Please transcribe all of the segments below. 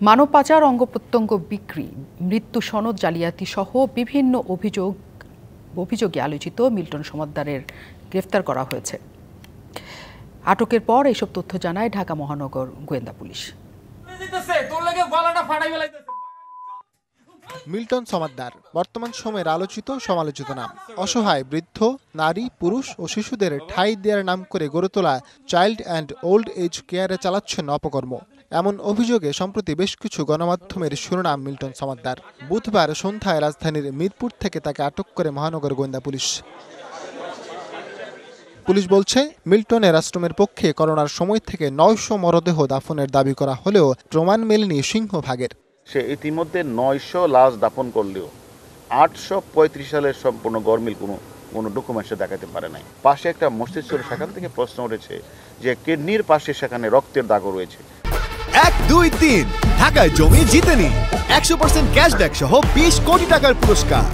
মানব পাচার, অঙ্গ-প্রত্যঙ্গ বিক্রি, মৃত্যু সনদ জালিয়াতি সহ বিভিন্ন অভিযোগে আলোচিত মিল্টন সমাদ্দারের গ্রেফতার করা হয়েছে। আটকের পর এসব তথ্য জানায় ঢাকা মহানগর গোয়েন্দা পুলিশ। মিল্টন সমাদ্দার বর্তমান সময়ের আলোচিত সমালোচিত নাম। অসহায় বৃদ্ধ, নারী, পুরুষ ও শিশুদের ঠাঁই দেওয়ার নাম করে গড়ে তোলা চাইল্ড অ্যান্ড ওল্ড এজ কেয়ারে চালাচ্ছেন অপকর্ম। এমন অভিযোগে সম্প্রতি বেশ কিছু গণমাধ্যমের শিরোনাম মিল্টন সমাদ্দার। বুধবার সন্ধ্যায় রাজধানীর মিরপুর থেকে তাকে আটক করে মহানগর গোয়েন্দা পুলিশ। পুলিশ বলছে, মিল্টনের আশ্রমের পক্ষে করোনার সময় থেকে 900 মরদেহ দাফনের দাবি করা হলেও প্রমাণ মেলেনি সিংহভাগের। সে ইতিমধ্যে 900 লাশ দাফন করলেও 835 সালের সম্পূর্ণ গরমিল কোনো ডকুমেন্টসে দেখাতে পারে নাই। পাশে একটা মসজিদ ছিল, সেখান থেকে প্রশ্ন উঠেছে যে কিডনির পাশে সেখানে রক্তের দাগও রয়েছে। 1, 2, 3 ঢাকায় জমি জিতে নিন 100% ক্যাশব্যাক সহ 20 কোটি টাকার পুরস্কার।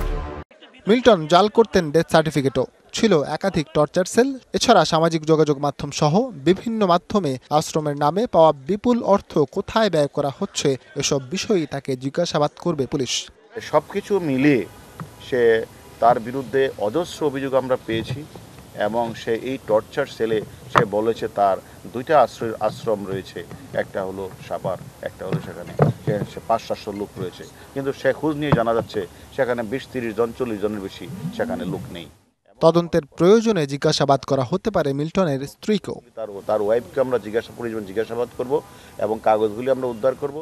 মিল্টন জাল করতেন ডেথ সার্টিফিকেটও, ছিল একাধিক টর্চার সেল। এছাড়া সামাজিক যোগাযোগ মাধ্যম সহ বিভিন্ন মাধ্যমে আশ্রমের নামে পাওয়া বিপুল অর্থ কোথায় ব্যয় করা হচ্ছে, এসব বিষয়ই তাকে জিজ্ঞাসাবাদ করবে পুলিশ। সবকিছু মিলিয়ে তার বিরুদ্ধে অজস্র অভিযোগ আমরা পেয়েছি এবং সে এই টর্চার সেলে সে বলেছে তার 2টা আশ্রম রয়েছে, একটা হলো সাভার, একটা হলো সেখানে 500-700 লোক রয়েছে, কিন্তু সে খোঁজ নিয়ে জানা যাচ্ছে সেখানে 20-30 জন 40 জনের বেশি সেখানে লোক নেই। তদন্তের প্রয়োজনে জিজ্ঞাসাবাদ করা হতে পারে মিল্টনের স্ত্রীকেও। তার ওয়াইফকে আমরা জিজ্ঞাসাবাদ করব এবং কাগজগুলি আমরা উদ্ধার করব।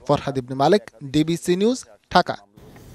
ফরহাদ ইবনে মালেক, ডিবিসি নিউজ, ঢাকা।